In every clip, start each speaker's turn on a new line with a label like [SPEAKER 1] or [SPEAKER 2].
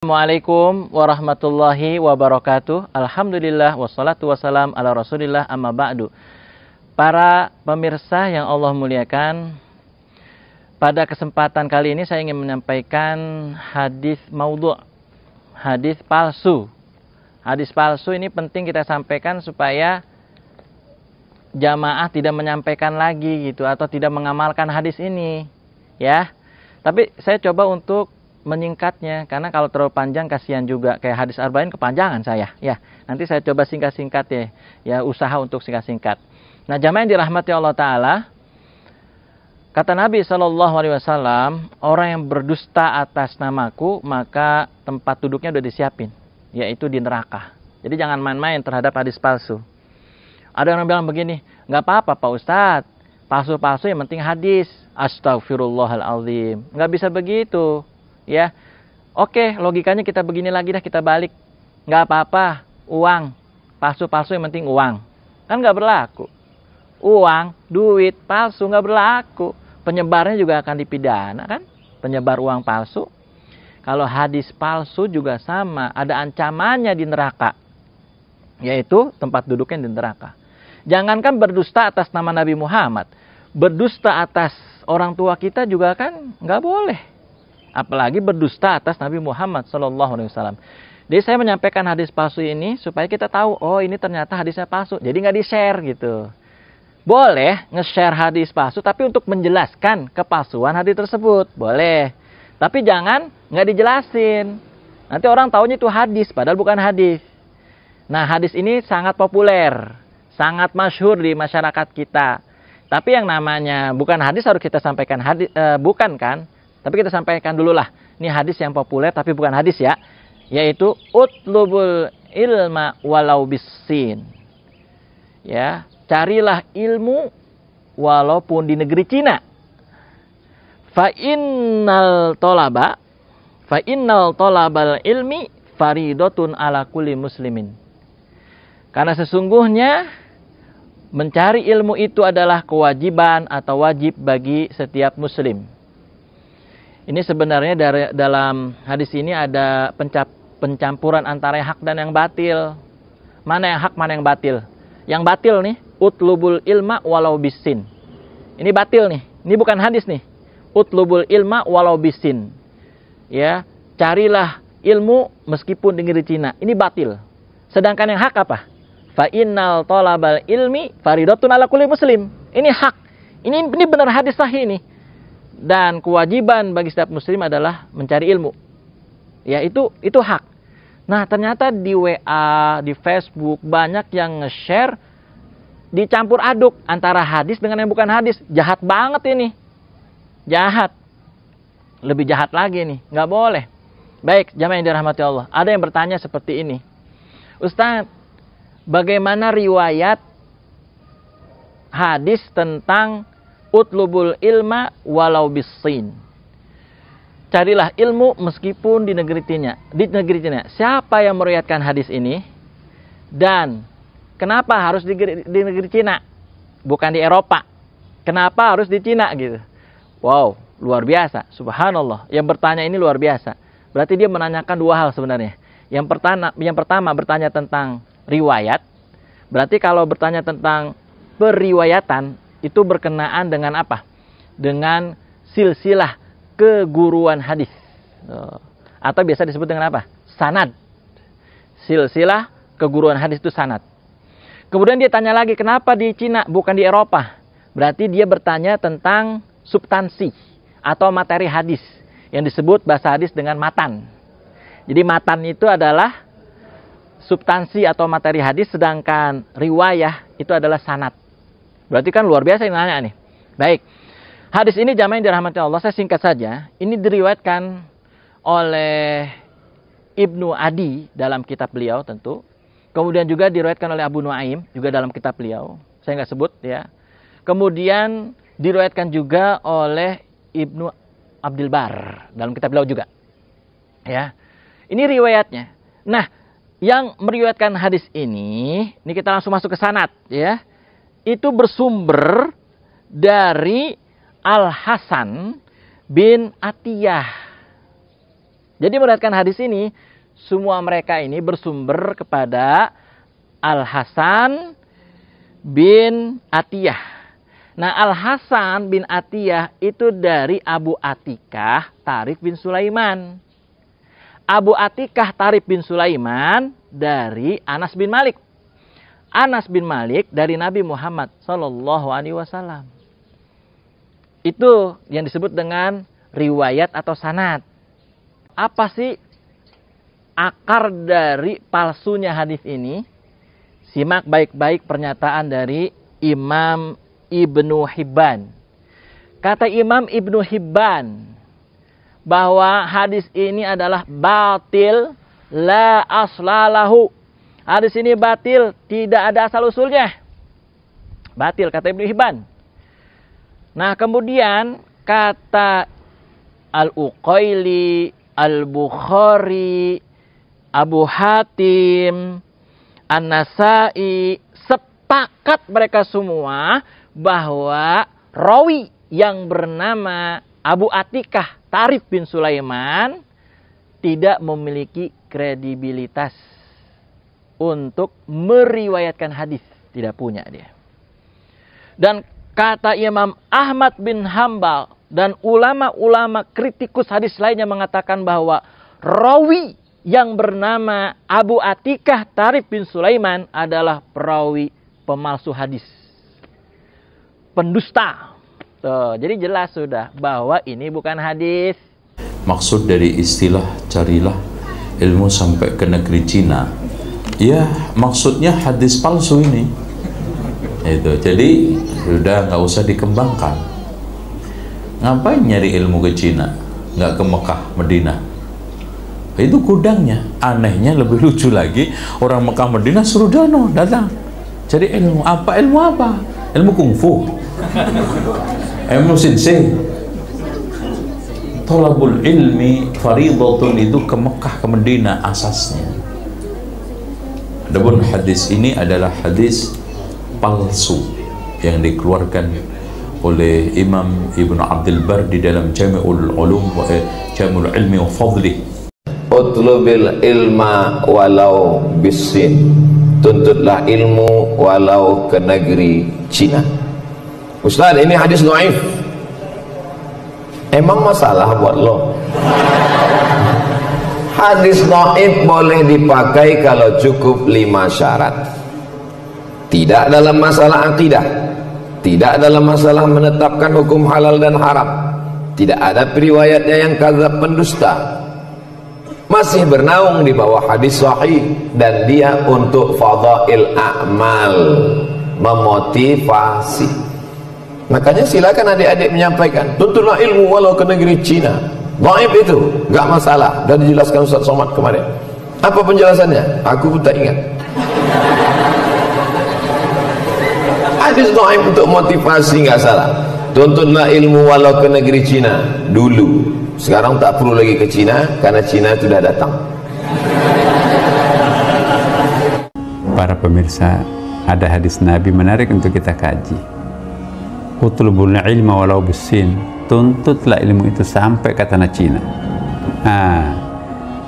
[SPEAKER 1] Assalamualaikum warahmatullahi wabarakatuh. Alhamdulillah wassalatu wassalam ala rasulillah amma ba'du. Para pemirsa yang Allah muliakan, pada kesempatan kali ini saya ingin menyampaikan hadis maudhu', hadis palsu. Hadis palsu ini penting kita sampaikan supaya jamaah tidak menyampaikan lagi gitu atau tidak mengamalkan hadis ini, ya. Tapi saya coba untuk menyingkatnya, karena kalau terlalu panjang kasihan juga, kayak hadis arba'in kepanjangan saya ya. Nanti saya coba singkat-singkat ya, usaha untuk singkat-singkat. Nah, jamaah yang dirahmati Allah Ta'ala, kata Nabi SAW, orang yang berdusta atas namaku maka tempat duduknya udah disiapin, yaitu di neraka. Jadi jangan main-main terhadap hadis palsu. Ada orang bilang begini, nggak apa-apa Pak Ustadz, palsu-palsu yang penting hadis. Astagfirullahaladzim, nggak bisa begitu. Ya, oke, logikanya kita begini lagi dah, kita balik. Nggak apa-apa, uang, palsu-palsu yang penting uang. Kan nggak berlaku. Uang, duit, palsu nggak berlaku. Penyebarnya juga akan dipidana kan? Penyebar uang palsu. Kalau hadis palsu juga sama, ada ancamannya di neraka. Yaitu tempat duduknya di neraka. Jangankan berdusta atas nama Nabi Muhammad. Berdusta atas orang tua kita juga kan nggak boleh. Apalagi berdusta atas Nabi Muhammad SAW. Jadi saya menyampaikan hadis palsu ini supaya kita tahu, oh ini ternyata hadisnya palsu. Jadi nggak di-share gitu. Boleh nge-share hadis palsu, tapi untuk menjelaskan kepalsuan hadis tersebut. Boleh. Tapi jangan nggak dijelasin. Nanti orang taunya itu hadis, padahal bukan hadis. Nah, hadis ini sangat populer. Sangat masyhur di masyarakat kita. Tapi yang namanya bukan hadis harus kita sampaikan hadis, bukan kan? Tapi kita sampaikan dulu lah. Ini hadis yang populer tapi bukan hadis ya. Yaitu utlubul ilma walau bisin. Ya, carilah ilmu walaupun di negeri Cina. Fa innal tolabal ilmi faridatun ala kulli muslimin. Karena sesungguhnya mencari ilmu itu adalah kewajiban atau wajib bagi setiap muslim. Ini sebenarnya dalam hadis ini ada pencampuran antara yang hak dan yang batil. Mana yang hak, mana yang batil? Yang batil nih, utlubul ilma walau bisin. Ini batil nih. Ini bukan hadis nih. Utlubul ilma walau bisin. Ya, carilah ilmu meskipun di negeri Cina. Ini batil. Sedangkan yang hak apa? Fa innal talabal ilmi faridatun ala kulli muslim. Ini hak. Ini benar hadis sahih nih. Dan kewajiban bagi setiap muslim adalah mencari ilmu. Ya, itu hak. Nah, ternyata di WA, di Facebook banyak yang nge-share dicampur aduk antara hadis dengan yang bukan hadis. Jahat banget ini. Jahat. Lebih jahat lagi nih. Nggak boleh. Baik, jamaah yang dirahmati Allah. Ada yang bertanya seperti ini. Ustaz, bagaimana riwayat hadis tentang utlubul ilma walau bisin? Carilah ilmu meskipun di negeri Cina. Di negeri Cina. Siapa yang meriwayatkan hadis ini? Dan kenapa harus di negeri Cina? Bukan di Eropa. Kenapa harus di Cina gitu? Wow, luar biasa. Subhanallah. Yang bertanya ini luar biasa. Berarti dia menanyakan dua hal sebenarnya. Yang pertama bertanya tentang riwayat. Berarti kalau bertanya tentang periwayatan, itu berkenaan dengan apa? Dengan silsilah keguruan hadis. Atau biasa disebut dengan apa? Sanad. Silsilah keguruan hadis itu sanad. Kemudian dia tanya lagi, kenapa di Cina bukan di Eropa? Berarti dia bertanya tentang substansi atau materi hadis yang disebut bahasa hadis dengan matan. Jadi matan itu adalah substansi atau materi hadis, sedangkan riwayah itu adalah sanad. Berarti kan luar biasa yang nanya nih. Baik. Hadis ini jamaah yang dirahmati Allah, saya singkat saja. Ini diriwayatkan oleh Ibnu Adi dalam kitab beliau tentu. Kemudian juga diriwayatkan oleh Abu Nuaim juga dalam kitab beliau. Saya nggak sebut ya. Kemudian diriwayatkan juga oleh Ibnu Abdul Bar dalam kitab beliau juga. Ya. Ini riwayatnya. Nah, yang meriwayatkan hadis ini kita langsung masuk ke sanad ya. Itu bersumber dari Al-Hasan bin Atiyah. Jadi meriwayatkan hadis ini, semua mereka ini bersumber kepada Al-Hasan bin Atiyah. Nah, Al-Hasan bin Atiyah itu dari Abu Atikah Tarif bin Sulaiman. Abu Atikah Tarif bin Sulaiman dari Anas bin Malik. Anas bin Malik dari Nabi Muhammad Sallallahu Alaihi Wasallam. Itu yang disebut dengan riwayat atau sanad. Apa sih akar dari palsunya hadis ini? Simak baik-baik pernyataan dari Imam Ibnu Hibban. Kata Imam Ibnu Hibban bahwa hadis ini adalah batil, la aslalahu. Hadis ini batil, tidak ada asal usulnya. Batil, kata Ibnu Hibban. Nah, kemudian kata Al-Uqaili, Al-Bukhari, Abu Hatim, An-Nasai, sepakat mereka semua bahwa rawi yang bernama Abu Atikah Tarif bin Sulaiman tidak memiliki kredibilitas untuk meriwayatkan hadis, tidak punya dia. Dan kata Imam Ahmad bin Hambal dan ulama-ulama kritikus hadis lainnya mengatakan bahwa rawi yang bernama Abu Atikah Tarif bin Sulaiman adalah perawi pemalsu hadis, pendusta. Tuh, jadi jelas sudah bahwa ini bukan hadis.
[SPEAKER 2] Maksud dari istilah carilah ilmu sampai ke negeri Cina, ya maksudnya hadis palsu ini. Itu jadi sudah nggak usah dikembangkan. Ngapain nyari ilmu ke Cina, nggak ke Mekah, Madinah? Itu gudangnya. Anehnya lebih lucu lagi, orang Mekah Madinah suruh datang cari ilmu. Apa ilmu apa? Ilmu kungfu, ilmu sensei. Thalabul ilmi faridatun, itu ke Mekah ke Madinah asasnya. Adapun hadis ini adalah hadis palsu yang dikeluarkan oleh Imam Ibnu Abdul Bar di dalam Jami'ul Ulum wa Jami'ul Ilmi wa Fadlih.
[SPEAKER 3] Utlubil ilma walau bisin, tuntutlah ilmu walau ke negeri Cina. Ustaz, ini hadis dhaif. Emang masalah buat lo? Hadis dhaif boleh dipakai kalau cukup 5 syarat. Tidak dalam masalah akidah, tidak dalam masalah menetapkan hukum halal dan haram, tidak ada periwayatnya yang kadzab pendusta, masih bernaung di bawah hadis sahih, dan dia untuk fadail a'mal, memotivasi. Makanya silakan adik-adik menyampaikan, tuntutlah ilmu walau ke negeri Cina. Dhaif itu enggak masalah, dan dijelaskan Ustaz Somad kemarin. Apa penjelasannya? Aku pun tak ingat. Hadis dhaif untuk motivasi enggak salah. Tuntutlah ilmu walau ke negeri Cina dulu. Sekarang tak perlu lagi ke Cina karena Cina sudah datang.
[SPEAKER 4] Para pemirsa, ada hadis Nabi menarik untuk kita kaji. Utlubul ilma walau bisin, tuntutlah ilmu itu sampai ke tanah Cina. Nah,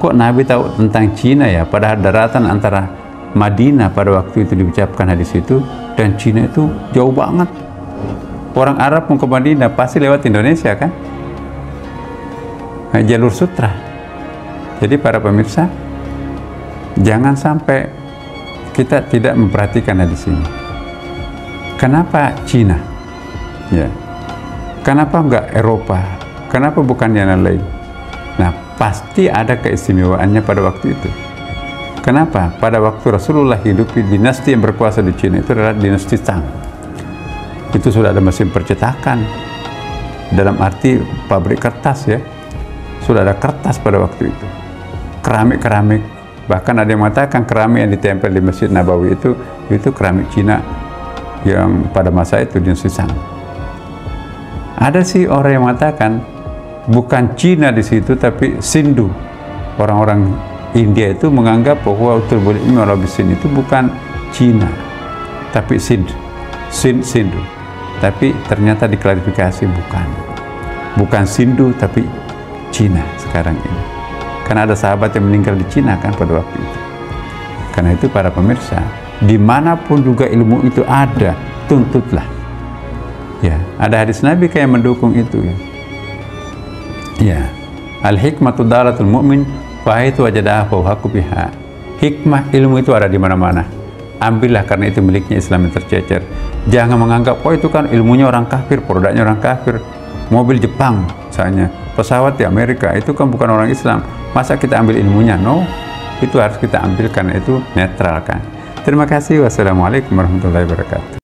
[SPEAKER 4] kok Nabi tahu tentang Cina ya? Padahal daratan antara Madinah pada waktu itu diucapkan hadis itu dan Cina itu jauh banget. Orang Arab mau ke Madinah pasti lewat Indonesia kan? Nah, jalur sutra. Jadi para pemirsa, jangan sampai kita tidak memperhatikan hadis ini. Kenapa Cina? Ya. Kenapa enggak Eropa? Kenapa bukan yang lain? Nah, pasti ada keistimewaannya pada waktu itu. Kenapa? Pada waktu Rasulullah hidup, dinasti yang berkuasa di Cina itu adalah dinasti Tang. Itu sudah ada mesin percetakan, dalam arti pabrik kertas ya. Sudah ada kertas pada waktu itu. Keramik-keramik, bahkan ada yang mengatakan keramik yang ditempel di Masjid Nabawi itu keramik Cina yang pada masa itu dinasti Tang. Ada sih orang yang mengatakan bukan Cina di situ tapi Sindu. Orang-orang India itu menganggap bahwa Utlubul ilmi walau bisin itu bukan Cina tapi Sindu. Tapi ternyata diklarifikasi bukan Sindu tapi Cina sekarang ini. Karena ada sahabat yang meninggal di Cina kan pada waktu itu. Karena itu para pemirsa, dimanapun juga ilmu itu ada, tuntutlah. Ya, ada hadis Nabi kayak mendukung itu ya. Ya, al-hikmatu dalatul mu'min fa'aitu wajadaha fawhaku biha. Hikmah ilmu itu ada di mana-mana. Ambillah karena itu miliknya Islam yang tercecer. Jangan menganggap, oh itu kan ilmunya orang kafir, produknya orang kafir. Mobil Jepang misalnya, pesawat di Amerika, itu kan bukan orang Islam. Masa kita ambil ilmunya? No, itu harus kita ambil karena itu netral kan. Terima kasih. Wassalamualaikum warahmatullahi wabarakatuh.